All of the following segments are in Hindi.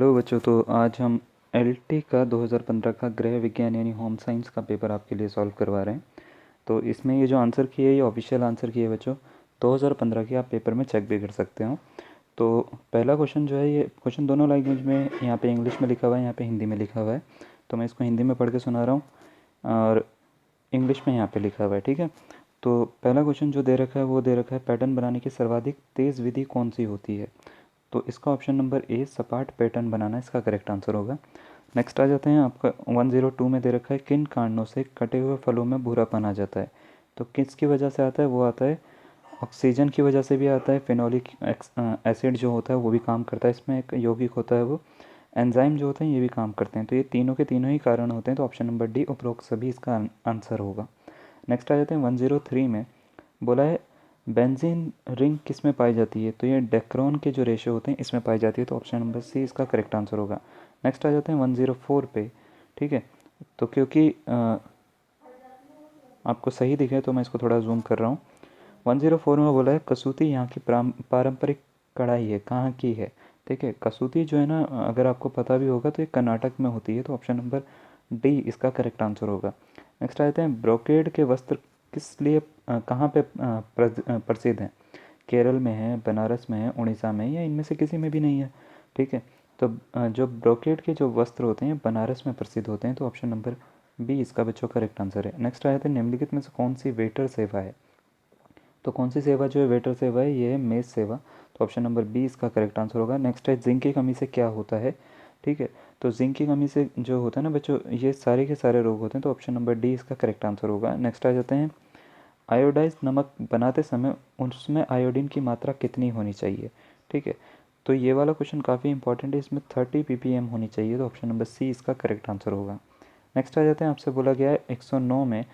हेलो बच्चों, तो आज हम एलटी का 2015 का गृह विज्ञान यानी होम साइंस का पेपर आपके लिए सॉल्व करवा रहे हैं। तो इसमें ये जो आंसर की है ये ऑफिशियल आंसर की है बच्चों। 2015 की आप पेपर में चेक भी कर सकते हो। तो पहला क्वेश्चन जो है, ये क्वेश्चन दोनों लैंग्वेज में, यहाँ पे इंग्लिश में लिखा हुआ है, यहाँ पे हिंदी में लिखा हुआ है। तो मैं इसको हिंदी में पढ़ के सुना रहा हूँ और इंग्लिश में यहाँ पे लिखा हुआ है, ठीक है। तो पहला क्वेश्चन जो दे रखा है वो दे रखा है, पैटर्न बनाने की सर्वाधिक तेज़ विधि कौन सी होती है। तो इसका ऑप्शन नंबर ए सपाट पैटर्न बनाना इसका करेक्ट आंसर होगा। नेक्स्ट आ जाते हैं, आपका 102 में दे रखा है, किन कारणों से कटे हुए फलों में भूरापन आ जाता है। तो किसकी वजह से आता है, वो आता है ऑक्सीजन की वजह से भी आता है, फिनोलिक एसिड जो होता है वो भी काम करता है, इसमें एक यौगिक होता है वो, एंजाइम जो होते हैं ये भी काम करते हैं। तो ये तीनों के तीनों ही कारण होते हैं। तो ऑप्शन नंबर डी उपरोक्त सभी इसका आंसर होगा। नेक्स्ट आ जाते हैं 103 में, बोला है बेंजीन रिंग किस में पाई जाती है। तो ये डेक्रोन के जो रेशो होते हैं इसमें पाई जाती है। तो ऑप्शन नंबर सी इसका करेक्ट आंसर होगा। नेक्स्ट आ जाते हैं 104 पे, ठीक है। तो क्योंकि आपको सही दिखे तो मैं इसको थोड़ा जूम कर रहा हूँ। 104 में बोला है कसूती यहाँ की पारंपरिक कढ़ाई है, कहाँ की है, ठीक है। कसूती जो है ना, अगर आपको पता भी होगा तो ये कर्नाटक में होती है। तो ऑप्शन नंबर डी इसका करेक्ट आंसर होगा। नेक्स्ट आ जाते हैं, ब्रोकेड के वस्त्र किस लिए कहाँ पे प्रसिद्ध हैं। केरल में है, बनारस में है, उड़ीसा में है, या इनमें से किसी में भी नहीं है, ठीक है। तो जो ब्रोकेड के जो वस्त्र होते हैं बनारस में प्रसिद्ध होते हैं। तो ऑप्शन नंबर बी इसका बच्चों करेक्ट आंसर है। नेक्स्ट आ जाते हैं, निम्नलिखित में से कौन सी वेटर सेवा है। तो कौन सी सेवा जो है वेटर सेवा है, ये है मेज सेवा। तो ऑप्शन नंबर बी इसका करेक्ट आंसर होगा। नेक्स्ट है, जिंक की कमी से क्या होता है, ठीक है। तो जिंक की कमी से जो होता है ना बच्चों, ये सारे के सारे रोग होते हैं। तो ऑप्शन नंबर डी इसका करेक्ट आंसर होगा। नेक्स्ट आ जाते हैं, आयोडाइज नमक बनाते समय उसमें आयोडीन की मात्रा कितनी होनी चाहिए, ठीक है। तो ये वाला क्वेश्चन काफ़ी इंपॉर्टेंट है, इसमें 30 ppm होनी चाहिए। तो ऑप्शन नंबर सी इसका करेक्ट आंसर होगा। नेक्स्ट आ जाते हैं, आपसे बोला गया है 109 में।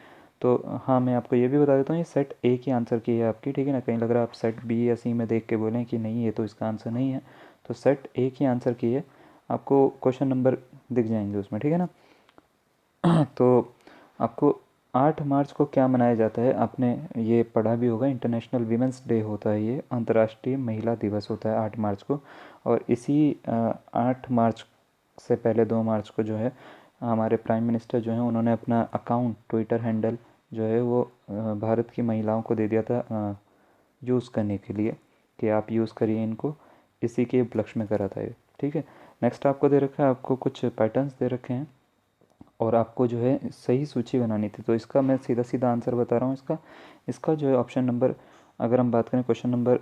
तो हाँ, मैं आपको ये भी बता देता हूँ, ये सेट ए की आंसर की है आपकी, ठीक है ना। कहीं लग रहा है आप सेट बी या सी में देख के बोलें कि नहीं ये तो इसका आंसर नहीं है। तो सेट ए की आंसर की है, आपको क्वेश्चन नंबर दिख जाएंगे उसमें, ठीक है ना। तो आपको 8 मार्च को क्या मनाया जाता है, आपने ये पढ़ा भी होगा, इंटरनेशनल वीमेंस डे होता है, ये अंतर्राष्ट्रीय महिला दिवस होता है 8 मार्च को। और इसी 8 मार्च से पहले 2 मार्च को जो है हमारे प्राइम मिनिस्टर जो हैं उन्होंने अपना अकाउंट ट्विटर हैंडल जो है वो भारत की महिलाओं को दे दिया था यूज़ करने के लिए, कि आप यूज़ करिए इनको। इसी के उपलक्ष्य में करा था ये, ठीक है। नेक्स्ट आपको दे रखा है, आपको कुछ पैटर्न्स दे रखे हैं और आपको जो है सही सूची बनानी थी। तो इसका मैं सीधा सीधा आंसर बता रहा हूँ। इसका इसका जो है ऑप्शन नंबर, अगर हम बात करें क्वेश्चन नंबर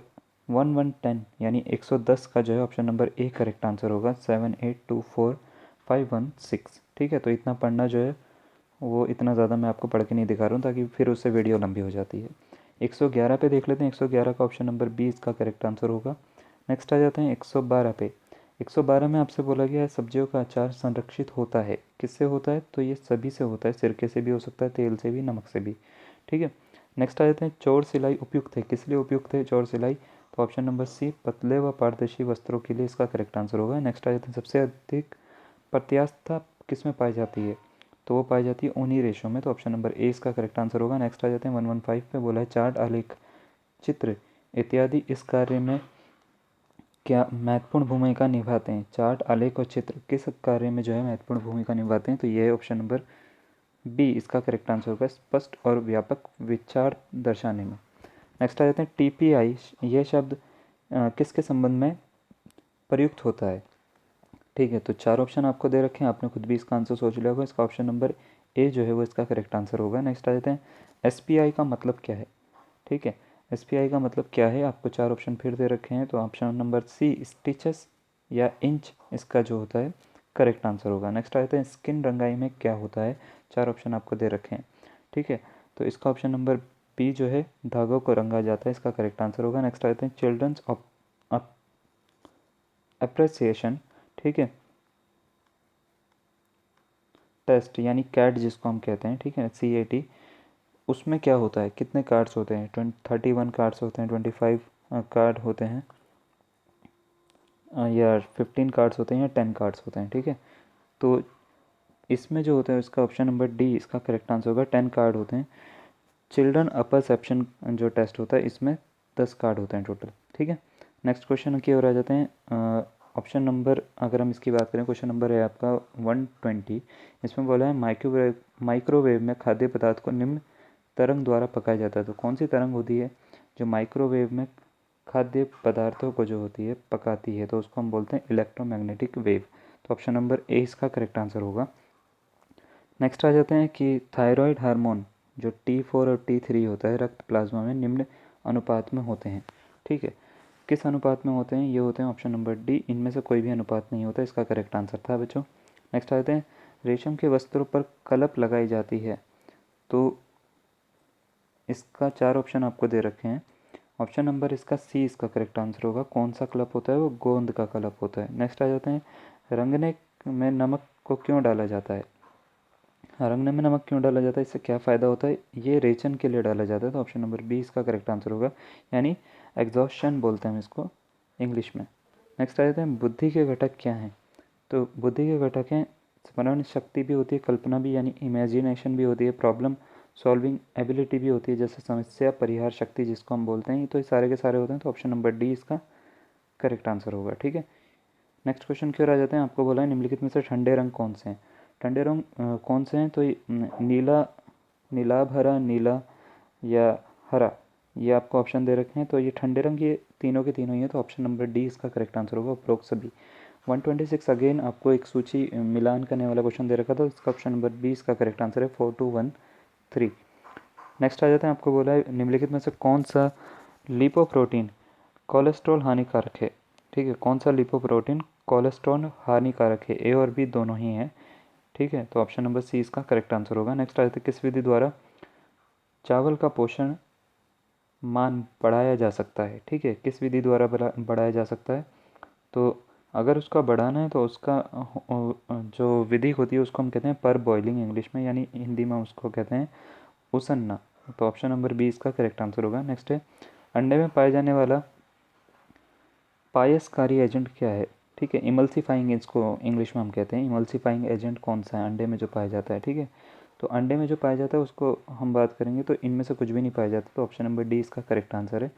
1110 यानी 110 का जो है option number A correct answer होगा। 7824 516, ठीक है। तो इतना पढ़ना जो है वो, इतना ज़्यादा मैं आपको पढ़ के नहीं दिखा रहा हूँ ताकि फिर उससे वीडियो लंबी हो जाती है। 111 पे देख लेते हैं, 111 का ऑप्शन नंबर बी इसका करेक्ट आंसर होगा। नेक्स्ट आ जाते हैं 112 पे। 112 में आपसे बोला गया है, सब्जियों का अचार संरक्षित होता है, किससे होता है। तो ये सभी से होता है, सिरके से भी हो सकता है, तेल से भी, नमक से भी, ठीक है। नेक्स्ट आ जाते हैं, चौर सिलाई उपयुक्त है, किस लिए उपयुक्त है चौर सिलाई। तो ऑप्शन नंबर सी पतले व पारदर्शी वस्त्रों के लिए इसका करेक्ट आंसर होगा। नेक्स्ट आ जाते हैं, सबसे अधिक प्रत्यास्थता किस में पाई जाती है। तो वो पाई जाती है ऊनी रेशों में। तो ऑप्शन नंबर ए इसका करेक्ट आंसर होगा। नेक्स्ट आ जाते हैं 115 पे, बोला है चार्ट, आलेख, चित्र इत्यादि इस कार्य में क्या महत्वपूर्ण भूमिका निभाते हैं। चार्ट, आलेख और चित्र किस कार्य में जो है महत्वपूर्ण भूमिका निभाते हैं। तो ये है ऑप्शन नंबर बी इसका करेक्ट आंसर होगा, स्पष्ट और व्यापक विचार दर्शाने में। नेक्स्ट आ जाते हैं, टीपीआई यह शब्द किसके संबंध में प्रयुक्त होता है, ठीक है। तो 4 ऑप्शन आपको दे रखे हैं, आपने खुद भी इसका आंसर सोच लिया होगा। इसका ऑप्शन नंबर ए जो है वो इसका करेक्ट आंसर होगा। नेक्स्ट आ जाते हैं, एसपीआई का मतलब क्या है, ठीक है। एसपीआई का मतलब क्या है, आपको 4 ऑप्शन फिर दे रखे हैं। तो ऑप्शन नंबर सी स्टिचेस या इंच इसका जो होता है करेक्ट आंसर होगा। नेक्स्ट आ जाते हैं, स्किन रंगाई में क्या होता है। 4 ऑप्शन आपको दे रखे हैं, ठीक है। तो इसका ऑप्शन नंबर बी जो है धागों को रंगा जाता है, इसका करेक्ट आंसर होगा। नेक्स्ट आ जाते हैं, चिल्ड्रंस अप्रिसिएशन, ठीक है, टेस्ट यानी कैट जिसको हम कहते हैं, ठीक है, CAT, उसमें क्या होता है, कितने कार्ड्स होते हैं। 31 कार्ड्स होते हैं, 25 कार्ड होते हैं, या 15 कार्ड्स होते हैं, या 10 कार्ड्स होते हैं, ठीक है। तो इसमें जो होता है उसका ऑप्शन नंबर डी इसका करेक्ट आंसर होगा। 10 कार्ड होते हैं। चिल्ड्रन परसेप्शन जो टेस्ट होता है इसमें 10 कार्ड होते हैं टोटल, ठीक है। नेक्स्ट क्वेश्चन की ओर आ जाते हैं, ऑप्शन नंबर, अगर हम इसकी बात करें, क्वेश्चन नंबर है आपका 120। इसमें बोला है माइक्रोवेव में खाद्य पदार्थ को निम्न तरंग द्वारा पकाया जाता है। तो कौन सी तरंग होती है जो माइक्रोवेव में खाद्य पदार्थों को जो होती है पकाती है? तो उसको हम बोलते हैं इलेक्ट्रोमैग्नेटिक वेव। तो ऑप्शन नंबर ए इसका करेक्ट आंसर होगा। नेक्स्ट आ जाते हैं कि थायराइड हार्मोन जो T4 और T3 होता है रक्त प्लाज्मा में निम्न अनुपात में होते हैं। ठीक है, किस अनुपात में होते हैं? ये होते हैं ऑप्शन नंबर डी, इनमें से कोई भी अनुपात नहीं होता, इसका करेक्ट आंसर था बच्चों। नेक्स्ट आते हैं, रेशम के वस्त्रों पर कलप लगाई जाती है। तो इसका 4 ऑप्शन आपको दे रखे हैं। ऑप्शन नंबर इसका सी इसका करेक्ट आंसर होगा। कौन सा कलप होता है? वो गोंद का कलप होता है। नेक्स्ट आ जाते हैं, रंगने में नमक को क्यों डाला जाता है? रंगने में नमक क्यों डाला जाता है, इससे क्या फ़ायदा होता है? ये रेचन के लिए डाला जाता है। तो ऑप्शन नंबर बी इसका करेक्ट आंसर होगा, यानी एग्जॉस्शन बोलते हैं हम इसको इंग्लिश में। नेक्स्ट आ जाते हैं, बुद्धि के घटक क्या हैं? तो बुद्धि के घटक हैं, स्मरण शक्ति भी होती है, कल्पना भी यानी इमेजिनेशन भी होती है, प्रॉब्लम सॉल्विंग एबिलिटी भी होती है, जैसे समस्या परिहार शक्ति जिसको हम बोलते हैं। तो ये सारे के सारे होते हैं। तो ऑप्शन नंबर डी इसका करेक्ट आंसर होगा। ठीक है, नेक्स्ट क्वेश्चन की ओर आ जाते हैं। आपको बोला है निम्नलिखित में से ठंडे रंग कौन से हैं? ठंडे रंग कौन से हैं? तो नीला, नीलाभ हरा, नीला या हरा, ये आपको ऑप्शन दे रखे हैं। तो ये ठंडे रंग ये तीनों के तीनों ही हैं। तो ऑप्शन नंबर डी इसका करेक्ट आंसर होगा, उपरोक्त सभी। 126 अगेन आपको एक सूची मिलान करने वाला क्वेश्चन दे रखा था। इसका ऑप्शन नंबर बी इसका करेक्ट आंसर है, 4213। नेक्स्ट आ जाते हैं, आपको बोला है निम्नलिखित में से कौन सा लिपोप्रोटीन कोलेस्ट्रॉल हानिकारक है? ठीक है, कौन सा लिपोप्रोटीन कोलेस्ट्रॉल हानिकारक है? ए और बी दोनों ही हैं। ठीक है, तो ऑप्शन नंबर सी इसका करेक्ट आंसर होगा। नेक्स्ट आ जाते हैं, किस विधि द्वारा चावल का पोषण मान बढ़ाया जा सकता है? ठीक है, किस विधि द्वारा बढ़ाया जा सकता है? तो अगर उसका बढ़ाना है तो उसका जो विधि होती है उसको हम कहते हैं पर बॉइलिंग इंग्लिश में, यानी हिंदी में उसको कहते हैं उसन्ना। तो ऑप्शन नंबर बी इसका करेक्ट आंसर होगा। नेक्स्ट है, अंडे में पाए जाने वाला पायसकारी एजेंट क्या है? ठीक है, इमल्सीफाइंग इसको इंग्लिश में हम कहते हैं। इमल्सीफाइंग एजेंट कौन सा है अंडे में जो पाया जाता है? ठीक है, तो अंडे में जो पाया जाता है उसको हम बात करेंगे तो इनमें से कुछ भी नहीं पाया जाता। तो ऑप्शन नंबर डी इसका करेक्ट आंसर है।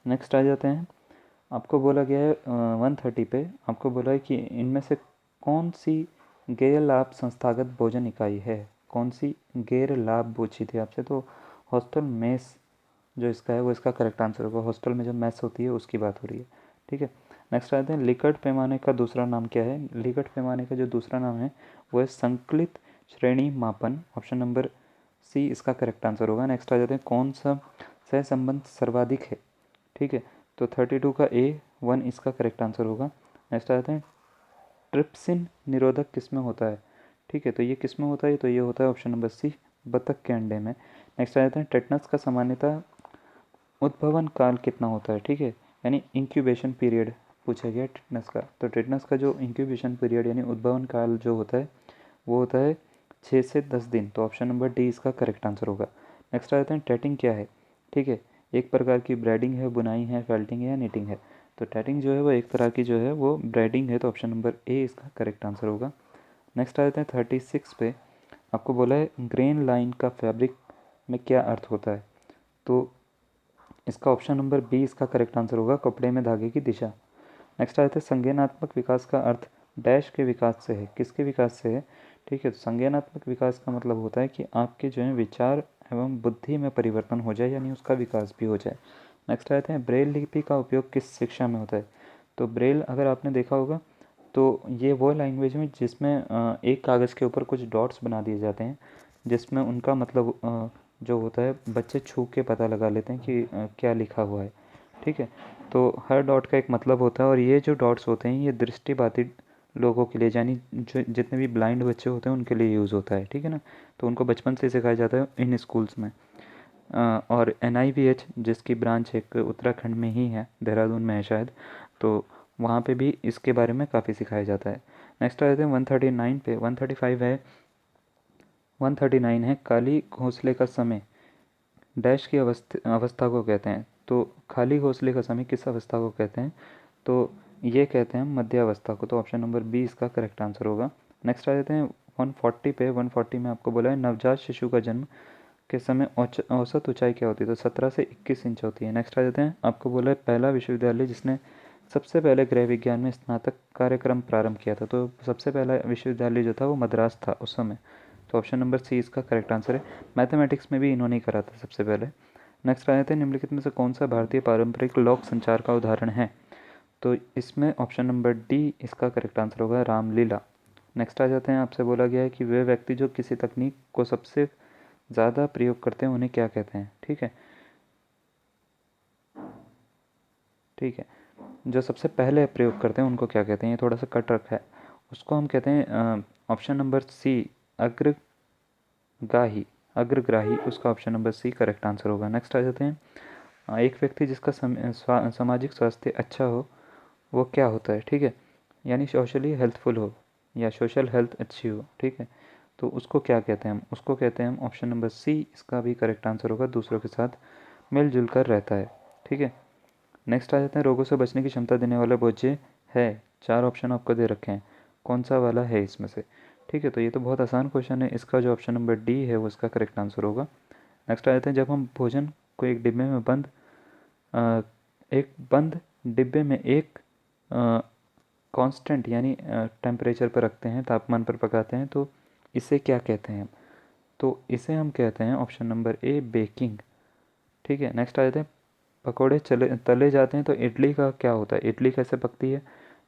नेक्स्ट आ जाते हैं, आपको बोला गया है 130 पे आपको बोला है कि इनमें से कौन सी गैर लाभ संस्थागत भोजन इकाई है? कौन सी गैर लाभ पूछी थी आपसे? तो हॉस्टल मेस जो इसका है वो इसका करेक्ट आंसर होगा। हॉस्टल में जो मेस होती है उसकी बात हो रही है। ठीक है, नेक्स्ट आते हैं, लिकर्ट पैमाने का दूसरा नाम क्या है? लिकर्ट पैमाने का जो दूसरा नाम है वो है संकलित श्रेणी मापन। ऑप्शन नंबर सी इसका करेक्ट आंसर होगा। नेक्स्ट आ जाते हैं, कौन सा सहसंबंध सर्वाधिक है? ठीक है, तो 32 का ए 1 इसका करेक्ट आंसर होगा। नेक्स्ट आ जाते हैं, ट्रिप्सिन निरोधक किस में होता है? ठीक है, तो ये किस में होता है? तो ये होता है ऑप्शन नंबर सी, बतख के अंडे में। नेक्स्ट आ जाते हैं, टेटनस का सामान्यतः उद्भवन काल कितना होता है? ठीक है, यानी इंक्यूबेशन पीरियड पूछा गया टेटनस का। तो टेटनस का जो इंक्यूबेशन पीरियड यानी उद्भवन काल जो होता है वो होता है 6 से 10 दिन। तो ऑप्शन नंबर डी इसका करेक्ट आंसर होगा। नेक्स्ट आ जाते हैं, टैटिंग क्या है? ठीक है, एक प्रकार की ब्राइडिंग है, बुनाई है, फेल्टिंग है या निटिंग है? तो टैटिंग जो है वो एक तरह की जो है वो ब्राइडिंग है। तो ऑप्शन नंबर ए इसका करेक्ट आंसर होगा। नेक्स्ट आ जाते हैं 36 पे आपको बोला है ग्रेन लाइन का फैब्रिक में क्या अर्थ होता है? तो इसका ऑप्शन नंबर बी इसका करेक्ट आंसर होगा, कपड़े में धागे की दिशा। नेक्स्ट आ जाता है, संज्ञानात्मक विकास का अर्थ डैश के विकास से है। किसके विकास से है? ठीक है, तो संज्ञानात्मक विकास का मतलब होता है कि आपके जो है विचार एवं बुद्धि में परिवर्तन हो जाए, यानी उसका विकास भी हो जाए। नेक्स्ट आते हैं, ब्रेल लिपि का उपयोग किस शिक्षा में होता है? तो ब्रेल अगर आपने देखा होगा तो ये वो लैंग्वेज में जिसमें एक कागज़ के ऊपर कुछ डॉट्स बना दिए जाते हैं, जिसमें उनका मतलब जो होता है बच्चे छू के पता लगा लेते हैं कि क्या लिखा हुआ है। ठीक है, तो हर डॉट का एक मतलब होता है, और ये जो डॉट्स होते हैं ये दृष्टिबाधित लोगों के लिए, यानी जो जितने भी ब्लाइंड बच्चे होते हैं उनके लिए यूज़ होता है। ठीक है ना, तो उनको बचपन से सिखाया जाता है इन स्कूल्स में। और NIVH जिसकी ब्रांच एक उत्तराखंड में ही है, देहरादून में है शायद, तो वहाँ पे भी इसके बारे में काफ़ी सिखाया जाता है। नेक्स्ट आ जाते हैं 139 पे। 135 है, 139 है, काली घोंसले का समय डैश की अवस्था को कहते हैं। तो खाली घोंसले का समय किस अवस्था को कहते हैं? तो ये कहते हैं मध्यावस्था को। तो ऑप्शन नंबर बी इसका करेक्ट आंसर होगा। नेक्स्ट आ जाते हैं 140 पे। 140 में आपको बोला है नवजात शिशु का जन्म के समय औसत ऊंचाई क्या होती है? तो 17 से 21 इंच होती है। नेक्स्ट आ जाते हैं, आपको बोला है पहला विश्वविद्यालय जिसने सबसे पहले गृह विज्ञान में स्नातक कार्यक्रम प्रारंभ किया था? तो सबसे पहला विश्वविद्यालय जो था वो मद्रास था उस समय। तो ऑप्शन नंबर सी इसका करेक्ट आंसर है। मैथमेटिक्स में भी इन्होंने ही करा था सबसे पहले। नेक्स्ट आ जाते हैं, निम्नलिखित में से कौन सा भारतीय पारंपरिक लोक संचार का उदाहरण है? तो इसमें ऑप्शन नंबर डी इसका करेक्ट आंसर होगा, रामलीला। नेक्स्ट आ जाते हैं, आपसे बोला गया है कि वे व्यक्ति जो किसी तकनीक को सबसे ज़्यादा प्रयोग करते हैं उन्हें क्या कहते हैं? ठीक है, ठीक है, जो सबसे पहले प्रयोग करते हैं उनको क्या कहते हैं? ये थोड़ा सा कट रखा है, उसको हम कहते हैं ऑप्शन नंबर सी अग्रगाही। अग्रग्राही उसका option number C correct answer होगा। नेक्स्ट आ जाते हैं, एक व्यक्ति जिसका सामाजिक स्वास्थ्य अच्छा हो वो क्या होता है? ठीक है, यानी सोशली हेल्थफुल हो या सोशल हेल्थ अच्छी हो, ठीक है, तो उसको क्या कहते हैं हम? उसको कहते हैं हम ऑप्शन नंबर सी इसका भी करेक्ट आंसर होगा, दूसरों के साथ मिलजुल कर रहता है। ठीक है, नेक्स्ट आ जाते हैं, रोगों से बचने की क्षमता देने वाला भोज्य है? चार ऑप्शन आपको दे रखे हैं, कौन सा वाला है इसमें से? ठीक है, तो ये तो बहुत आसान क्वेश्चन है, इसका जो ऑप्शन नंबर डी है वो इसका करेक्ट आंसर होगा। नेक्स्ट आ जाते हैं, जब हम भोजन को एक डिब्बे में बंद डिब्बे में एक कांस्टेंट यानी टेम्परेचर पर रखते हैं, तापमान पर पकाते हैं, तो इसे क्या कहते हैं? तो इसे हम कहते हैं ऑप्शन नंबर ए बेकिंग। ठीक है, नेक्स्ट आ जाते हैं, पकोड़े चले तले जाते हैं तो इडली का क्या होता है? इडली कैसे पकती है?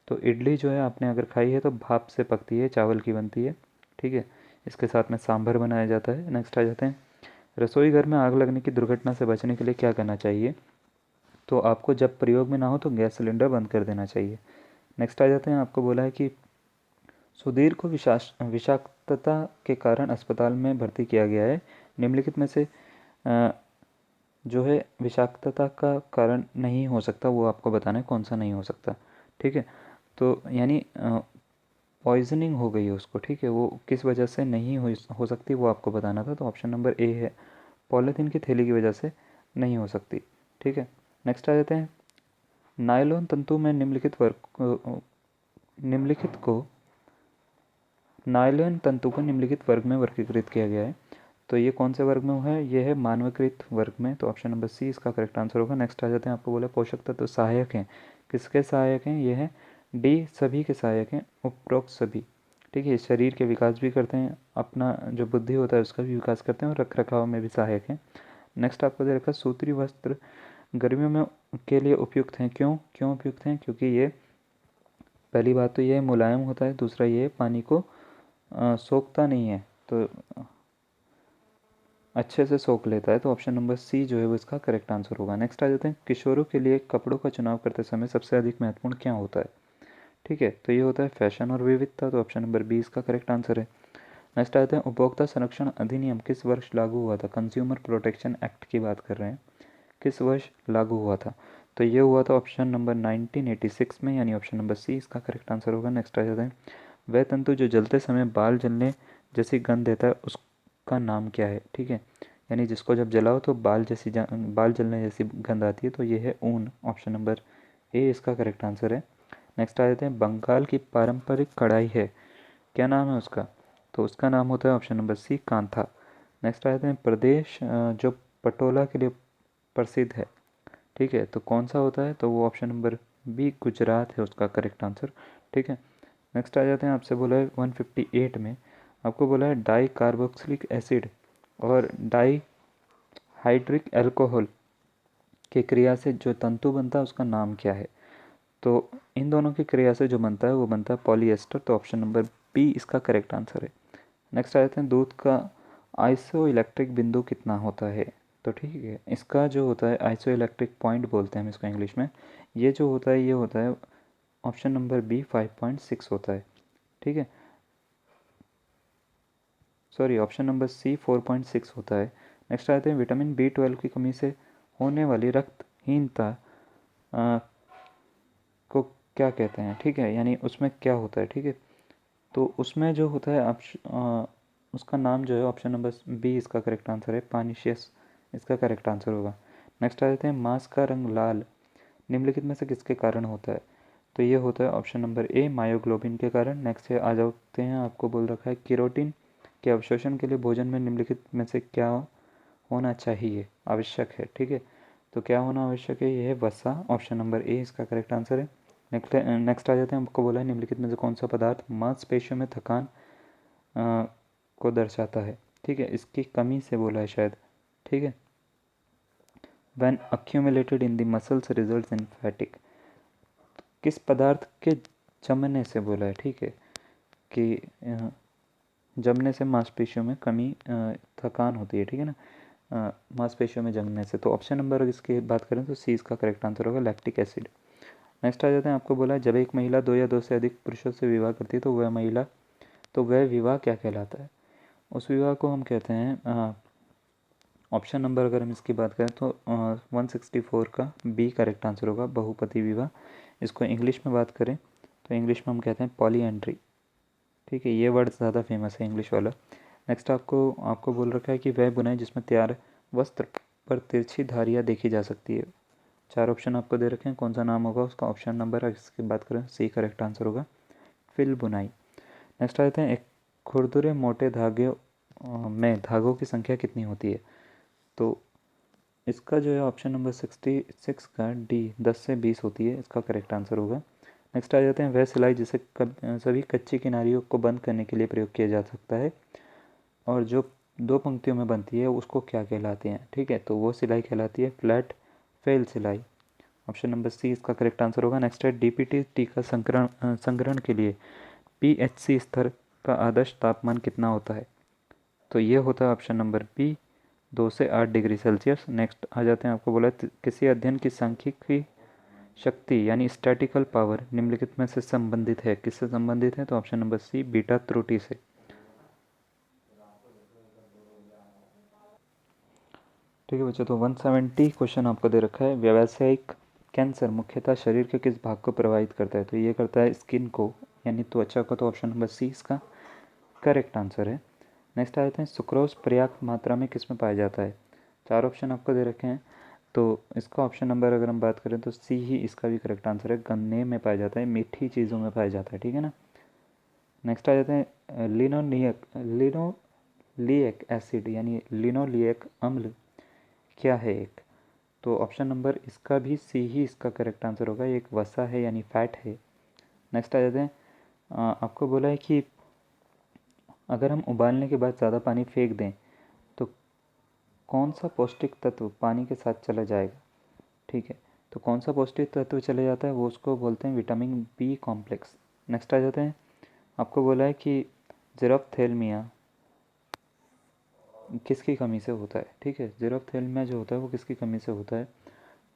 तो इडली जो है आपने अगर खाई है तो भाप से पकती है, चावल की बनती है। ठीक है, इसके साथ में सांभर बनाया जाता है। नेक्स्ट आ जाते हैं, रसोई घर में आग लगने की दुर्घटना से बचने के लिए क्या करना चाहिए? तो आपको जब प्रयोग में ना हो तो गैस सिलेंडर बंद कर देना चाहिए। नेक्स्ट आ जाते हैं, आपको बोला है कि सुधीर को विषाक्तता के कारण अस्पताल में भर्ती किया गया है, निम्नलिखित में से जो है विषाक्तता का कारण नहीं हो सकता वो आपको बताना है, कौन सा नहीं हो सकता। ठीक है, तो यानी पॉइजनिंग हो गई है उसको, ठीक है, वो किस वजह से नहीं हो सकती वो आपको बताना था, तो ऑप्शन नंबर ए है, पॉलीथीन की थैली की वजह से नहीं हो सकती। ठीक है, नेक्स्ट आ जाते हैं, नायलॉन तंतु में निम्नलिखित को नायलॉन तंतु को निम्नलिखित वर्ग में वर्गीकृत किया गया है, तो ये कौन से वर्ग में है? ये है मानवीकृत वर्ग में, तो ऑप्शन नंबर सी इसका करेक्ट आंसर होगा। नेक्स्ट आ जाते हैं, आपको बोला पोषक तत्व सहायक हैं, किसके सहायक हैं? ये है डी सभी के सहायक हैं, उपरोक्त सभी। ठीक है, शरीर के विकास भी करते हैं, अपना जो बुद्धि होता है उसका भी विकास करते हैं और रख रखाव में भी सहायक हैं। नेक्स्ट आपको दे रखा, सूत्री वस्त्र गर्मियों में के लिए उपयुक्त हैं, क्यों क्यों उपयुक्त हैं? क्योंकि ये पहली बात तो ये मुलायम होता है, दूसरा ये पानी को सोखता नहीं है, तो अच्छे से सोख लेता है, तो ऑप्शन नंबर सी जो है वो इसका करेक्ट आंसर होगा। नेक्स्ट आ जाते हैं, किशोरों के लिए कपड़ों का चुनाव करते समय सबसे अधिक महत्वपूर्ण क्या होता है? ठीक है, तो ये होता है फैशन और विविधता, तो ऑप्शन नंबर बी इसका करेक्ट आंसर है। नेक्स्ट आ जाते हैं, उपभोक्ता संरक्षण अधिनियम किस वर्ष लागू हुआ था? कंज्यूमर प्रोटेक्शन एक्ट की बात कर रहे हैं, किस वर्ष लागू हुआ था? तो ये हुआ था ऑप्शन नंबर 1986 में, यानी ऑप्शन नंबर सी इसका करेक्ट आंसर होगा। नेक्स्ट आ जाते हैं, वह तंतु जो जलते समय बाल जलने जैसी गंध देता है उसका नाम क्या है? ठीक है, यानी जिसको जब जलाओ तो बाल जलने जैसी गंध आती है, तो ये है ऊन, ऑप्शन नंबर ए इसका करेक्ट आंसर है। नेक्स्ट आ जाते हैं, बंगाल की पारंपरिक कढ़ाई है, क्या नाम है उसका? तो उसका नाम होता है option number C Kantha. Next आ जाते हैं, प्रदेश जो पटोला के लिए प्रसिद्ध है, ठीक है, तो कौन सा होता है? तो वो ऑप्शन नंबर बी गुजरात है उसका करेक्ट आंसर। ठीक है, नेक्स्ट आ जाते हैं, आपसे बोला है 158 में आपको बोला है डाई कार्बोक्सिलिक एसिड और डाई हाइड्रिक एल्कोहल की क्रिया से जो तंतु बनता है उसका नाम क्या है? तो इन दोनों की क्रिया से जो बनता है वो बनता है पॉलीएस्टर, तो ऑप्शन नंबर बी इसका करेक्ट आंसर है। नेक्स्ट आ जाते हैं, दूध का आइसो इलेक्ट्रिक बिंदु कितना होता है? तो ठीक है, इसका जो होता है आइसो इलेक्ट्रिक पॉइंट बोलते हैं हम इसको इंग्लिश में, ये जो होता है ये होता है ऑप्शन नंबर बी 5.6 होता है। ठीक है, सॉरी, ऑप्शन नंबर सी 4.6 होता है। नेक्स्ट आते हैं, विटामिन B12 की कमी से होने वाली रक्तहीनता को क्या कहते हैं? ठीक है, यानी उसमें क्या होता है? ठीक है, तो उसमें जो होता है उसका नाम जो है ऑप्शन नंबर बी इसका करेक्ट आंसर है, पानीशियस इसका करेक्ट आंसर होगा। नेक्स्ट आ जाते हैं, मांस का रंग लाल निम्नलिखित में से किसके कारण होता है? तो ये होता है ऑप्शन नंबर ए मायोग्लोबिन के कारण। नेक्स्ट है आ जाते हैं, आपको बोल रखा है केरोटिन के अवशोषण के लिए भोजन में निम्नलिखित में से क्या होना चाहिए, आवश्यक है? ठीक है, तो क्या होना आवश्यक है? ये है वसा, ऑप्शन नंबर ए इसका करेक्ट आंसर है। नेक्स्ट आ जाते हैं, हमको बोला है निम्नलिखित में से कौन सा पदार्थ मांसपेशियों में थकान को दर्शाता है। ठीक है, इसकी कमी से बोला है शायद। ठीक है, when accumulated in the muscles results in fatigue, किस पदार्थ के जमने से बोला है। ठीक है, कि जमने से मांसपेशियों में कमी थकान होती है। ठीक है ना, मांसपेशियों में जमने से। तो ऑप्शन नंबर इसकी बात करें तो सी इसका करेक्ट आंसर होगा, लैक्टिक एसिड। नेक्स्ट आ जाते हैं, आपको बोला है जब एक महिला 2 या 2 से अधिक पुरुषों से विवाह करती है तो वह विवाह क्या कहलाता है। उस विवाह को हम कहते हैं, ऑप्शन नंबर अगर हम इसकी बात करें तो 164 का बी करेक्ट आंसर होगा, बहुपति विवाह। इसको इंग्लिश में बात करें तो इंग्लिश में हम कहते हैं पॉलीएंड्री। ठीक है, ये वर्ड ज़्यादा फेमस है इंग्लिश वाला। नेक्स्ट आपको बोल रखा है कि वह बुनाई जिसमें तैयार वस्त्र पर तिरछी धारियाँ देखी जा सकती है। 4 ऑप्शन आपको दे रखे हैं, कौन सा नाम होगा उसका। ऑप्शन नंबर इसकी बात करें सी करेक्ट आंसर होगा, फिल बुनाई। नेक्स्ट आ जाते हैं, एक खुरदुरे मोटे धागे में धागों की संख्या कितनी होती है। तो इसका जो है ऑप्शन नंबर 66 का डी 10 से 20 होती है, इसका करेक्ट आंसर होगा। नेक्स्ट आ जाते हैं, वह सिलाई जिसे सभी कच्ची किनारियों को बंद करने के लिए प्रयोग किया जा सकता है और जो 2 पंक्तियों में बनती है उसको क्या कहलाते हैं। ठीक है, तो वो सिलाई कहलाती है फ्लैट फेल सिलाई। ऑप्शन नंबर सी इसका करेक्ट आंसर होगा। नेक्स्ट है, डीपीटी टीका संग्रहण के लिए पीएचसी स्तर का आदर्श तापमान कितना होता है। तो ये होता है ऑप्शन नंबर बी 2 से 8 डिग्री सेल्सियस। नेक्स्ट आ जाते हैं, आपको बोला किसी अध्ययन की सांख्यिकी शक्ति यानी स्टैटिकल पावर निम्नलिखित में से संबंधित है। किससे संबंधित है, तो ऑप्शन नंबर सी बीटा त्रुटि से। ठीक है बच्चों, तो 170 क्वेश्चन आपको दे रखा है। व्यावसायिक कैंसर मुख्यतः शरीर के किस भाग को प्रभावित करता है। तो ये करता है स्किन को यानी त्वचा को। तो ऑप्शन नंबर सी इसका करेक्ट आंसर है। नेक्स्ट आ जाते हैं, सुक्रोज पर्याप्त मात्रा में किस में पाया जाता है। 4 ऑप्शन आपको दे रखे हैं, तो इसका ऑप्शन नंबर अगर हम बात करें तो सी ही इसका भी करेक्ट आंसर है, गन्ने में पाया जाता है, मीठी चीज़ों में पाया जाता है। ठीक है ना। नेक्स्ट आ जाते हैं, लिनोलिक एसिड यानी लिनोलिक अम्ल क्या है एक। तो ऑप्शन नंबर इसका भी सी ही इसका करेक्ट आंसर होगा, ये एक वसा है यानी फैट है। नेक्स्ट आ जाते हैं, आपको बोला है कि अगर हम उबालने के बाद ज़्यादा पानी फेंक दें तो कौन सा पौष्टिक तत्व पानी के साथ चला जाएगा। ठीक है, तो कौन सा पौष्टिक तत्व चले जाता है वो उसको बोलते हैं विटामिन बी कॉम्प्लेक्स। नेक्स्ट आ जाते हैं, आपको बोला है कि ज़ेरोफ्थेल्मिया किसकी कमी से होता है। ठीक है, ज़ेरोफ्थेल्मिया जो होता है वो किसकी कमी से होता है।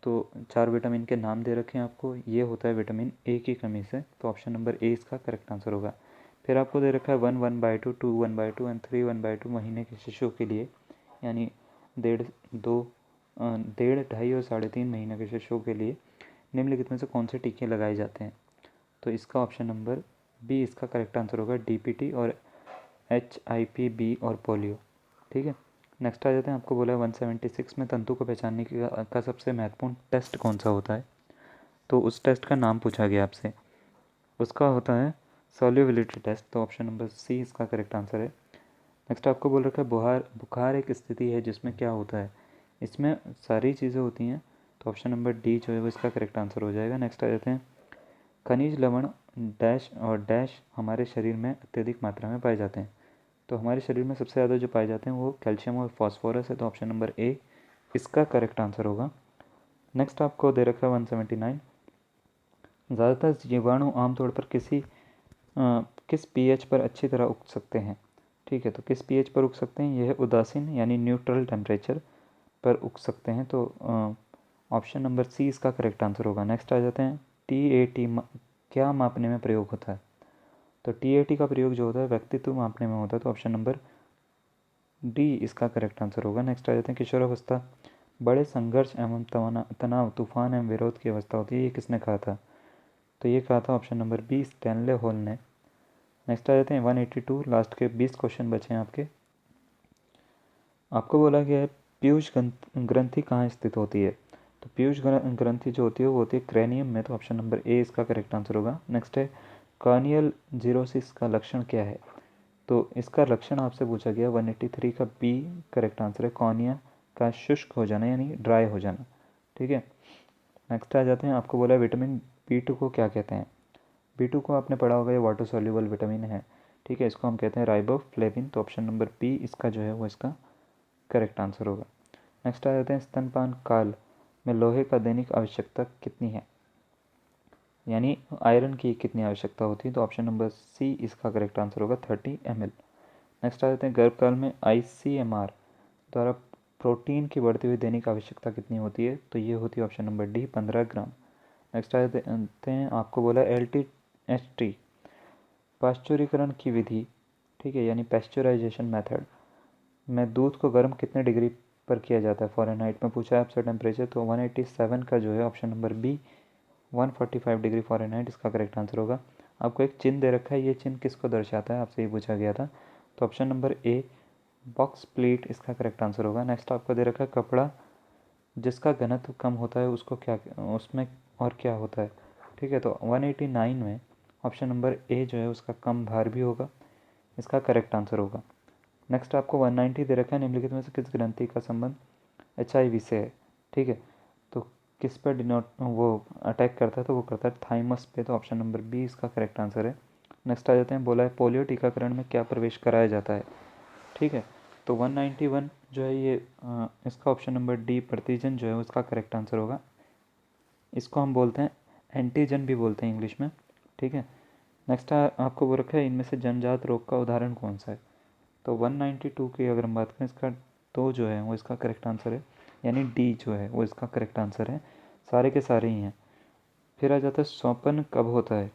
तो 4 विटामिन के नाम दे रखे हैं आपको, ये होता है विटामिन ए की कमी से। तो ऑप्शन नंबर ए इसका करेक्ट आंसर होगा। फिर आपको दे रखा है 1/2, 2/2 एंड 3/2 महीने के शिशुओं के लिए, यानी 1.5 ढाई और 3.5 महीने के शिशुओं के लिए निम्नलिखित में से कौन से टीके लगाए जाते हैं। तो इसका ऑप्शन नंबर बी इसका करेक्ट आंसर होगा, डीपीटी और HIPV और पोलियो। ठीक है, नेक्स्ट आ जाते हैं, आपको बोला है 176 में तंतु को पहचानने का सबसे महत्वपूर्ण टेस्ट कौन सा होता है। तो उस टेस्ट का नाम पूछा गया आपसे, उसका होता है सॉल्युबिलिटी टेस्ट। तो ऑप्शन नंबर सी इसका करेक्ट आंसर है। नेक्स्ट आपको बोल रखा है बुखार एक स्थिति है जिसमें क्या होता है। इसमें सारी चीज़ें होती हैं, तो ऑप्शन नंबर डी जो है वो इसका करेक्ट आंसर हो जाएगा। नेक्स्ट आ जाते हैं, खनिज लवण डैश और डैश हमारे शरीर में अत्यधिक मात्रा में पाए जाते हैं। तो हमारे शरीर में सबसे ज़्यादा जो पाए जाते हैं वो कैल्शियम और फॉस्फोरस है। तो ऑप्शन नंबर ए इसका करेक्ट आंसर होगा। नेक्स्ट आपको दे रखा है 179, ज़्यादातर जीवाणु आमतौर पर किस पीएच पर अच्छी तरह उग सकते हैं। ठीक है, तो किस पीएच पर उग सकते हैं, यह उदासीन यानी न्यूट्रल टेम्परेचर पर उग सकते हैं। तो ऑप्शन नंबर सी इसका करेक्ट आंसर होगा। नेक्स्ट आ जाते हैं, TAT क्या मापने में प्रयोग होता है। तो TAT का प्रयोग जो होता है व्यक्तित्व मापने में होता है। तो ऑप्शन नंबर डी इसका करेक्ट आंसर होगा। नेक्स्ट आ जाते हैं, किशोरावस्था बड़े संघर्ष एवं तनाव तूफान एवं विरोध की अवस्था होती है, ये किसने कहा था। तो ये कहा था option number B Stanley Hall ने। नेक्स्ट आ जाते हैं 182, लास्ट के 20 क्वेश्चन बचे हैं आपके। आपको बोला गया है पीयूष ग्रंथि कहाँ स्थित होती है। तो पीयूष ग्रंथि जो होती है वो होती है क्रैनियम में। तो ऑप्शन नंबर ए इसका करेक्ट आंसर होगा। नेक्स्ट है, कॉर्नियल जीरोसिस का लक्षण क्या है। तो इसका लक्षण आपसे पूछा गया 183 का बी करेक्ट आंसर है, कॉर्निया का शुष्क हो जाना यानी ड्राई हो जाना। ठीक है, नेक्स्ट आ जाते हैं, आपको बोला है विटामिन B2 को क्या कहते हैं? B2 को आपने पढ़ा होगा, ये वाटर सॉल्युबल विटामिन है, ठीक है। इसको हम कहते हैं राइबोफ्लेविन। तो ऑप्शन नंबर बी इसका जो है वो इसका करेक्ट आंसर होगा। नेक्स्ट आ जाते हैं, स्तनपान काल में लोहे का दैनिक आवश्यकता कितनी है, यानी आयरन की कितनी आवश्यकता होती है? तो ऑप्शन नंबर सी इसका करेक्ट आंसर होगा 30 ml। नेक्स्ट आ जाते हैं, गर्भकाल में ICMR द्वारा प्रोटीन की बढ़ती हुई दैनिक आवश्यकता कितनी होती है? तो ये होती है ऑप्शन नंबर डी 15 ग्राम। नेक्स्ट आ जाते हैं, आपको बोला LTHT पाश्चुरीकरण की विधि, ठीक है, यानी पैस्चराइजेशन मेथड में दूध को गर्म कितने डिग्री पर किया जाता है? फ़ारेनहाइट में पूछा है आपसे टेम्परेचर, तो 187 का जो है option number B 145 degree Fahrenheit इसका करेक्ट आंसर होगा। आपको एक चिन्ह दे रखा है, ये चिन्ह किसको दर्शाता है, आपसे ये पूछा गया था। तो option number a box plate इसका करेक्ट आंसर होगा। नेक्स्ट आपको दे रखा है, कपड़ा जिसका घनत्व कम होता है उसको क्या, उसमें और क्या होता है, ठीक है। तो 189 में ऑप्शन नंबर ए जो है उसका कम भार भी होगा, इसका करेक्ट आंसर होगा। नेक्स्ट आपको 190 दे रखा है, निम्नलिखित में से किस ग्रंथि का संबंध HIV से है, ठीक है। तो किस पर डिनोट वो अटैक करता है? तो वो करता है थाइमस पे। तो ऑप्शन नंबर बी इसका करेक्ट आंसर है। नेक्स्ट आ जाते हैं, बोला है पोलियो टीकाकरण में क्या प्रवेश कराया जाता है, ठीक है। तो 191 जो है ये इसका ऑप्शन नंबर डी प्रतिजन जो है उसका करेक्ट आंसर होगा। इसको हम बोलते हैं एंटीजन भी बोलते हैं इंग्लिश में, ठीक है। नेक्स्ट आपको वो रखा है, इनमें से जन्मजात रोग का उदाहरण कौन सा है? तो 192 की अगर हम बात करें, इसका तो जो है वो इसका करेक्ट आंसर है, यानी डी जो है वो इसका करेक्ट आंसर है, सारे के सारे ही हैं। फिर आ जाता है, सौंपन कब होता है?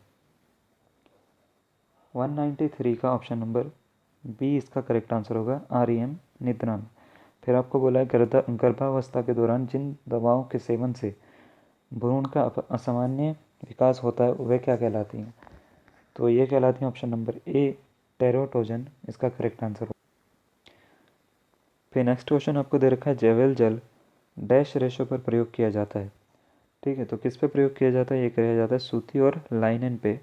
193 का ऑप्शन नंबर बी इसका करेक्ट आंसर होगा, REM निद्रा में। फिर आपको बोला है, गर्भावस्था के दौरान जिन दवाओं के सेवन से भ्रूण का असामान्य विकास होता है वे क्या कहलाती हैं? तो ये कहलाती हैं ऑप्शन नंबर ए टेरोटोजन इसका करेक्ट आंसर होगा। फिर नेक्स्ट क्वेश्चन आपको दे रखा है, जैवल जल डैश रेशो पर प्रयोग किया जाता है, ठीक है। तो किस पे प्रयोग किया जाता है? ये किया जाता है सूती और लाइनेन पे।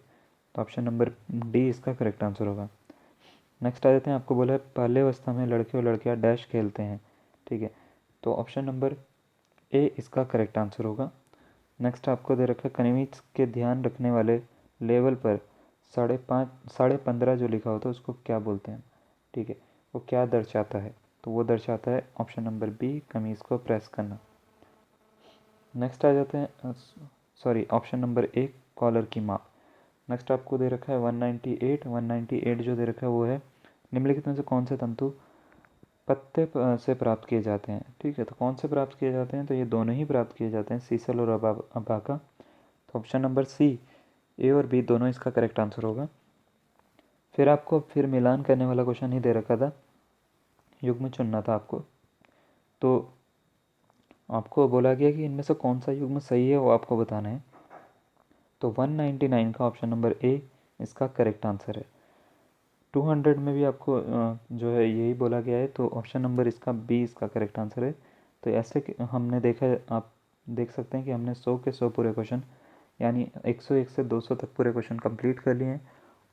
तो ऑप्शन नंबर डी इसका करेक्ट आंसर होगा। नेक्स्ट आ जाते हैं, आपको बोला है बाल्यावस्था में लड़के और लड़कियां डैश खेलते हैं, ठीक है। तो ऑप्शन नंबर ए इसका करेक्ट आंसर होगा। नेक्स्ट आपको दे रखा है, कन्वीज के ध्यान रखने वाले लेवल पर 15.5 जो लिखा होता है उसको क्या बोलते हैं, ठीक है, वो क्या दर्शाता है? तो वो दर्शाता है ऑप्शन नंबर बी कमीज़ को प्रेस करना। नेक्स्ट आ जाते हैं, sorry option number A collar की माप। नेक्स्ट आपको दे रखा है 198 जो दे रखा है वो है, निम्नलिखित में से कौन से तंतु पत्ते से प्राप्त किए जाते हैं, ठीक है। तो कौन से प्राप्त किए जाते हैं? तो ये दोनों ही प्राप्त किए जाते हैं, सीसल और अबाका। तो ऑप्शन नंबर सी ए और बी दोनों इसका करेक्ट आंसर होगा। फिर आपको फिर मिलान करने वाला क्वेश्चन ही दे रखा था, युग्म चुनना था आपको। तो आपको बोला गया कि इनमें से कौन सा युग्म सही है वो आपको बताना है। तो 199 का ऑप्शन नंबर ए इसका करेक्ट आंसर है। 200 में भी आपको जो है यही बोला गया है, तो ऑप्शन नंबर इसका बी इसका करेक्ट आंसर है। तो ऐसे हमने देखा है, आप देख सकते हैं कि हमने 100 के 100 पूरे क्वेश्चन, यानी 101 से 200 तक पूरे क्वेश्चन कंप्लीट कर लिए हैं।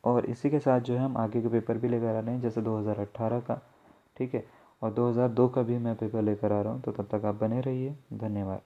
और इसी के साथ जो है हम आगे के पेपर भी लेकर आ रहे हैं, जैसे 2018 का, ठीक है, और 2002 का भी मैं पेपर लेकर आ रहा हूँ। तो तब तक आप बने रहिए, धन्यवाद।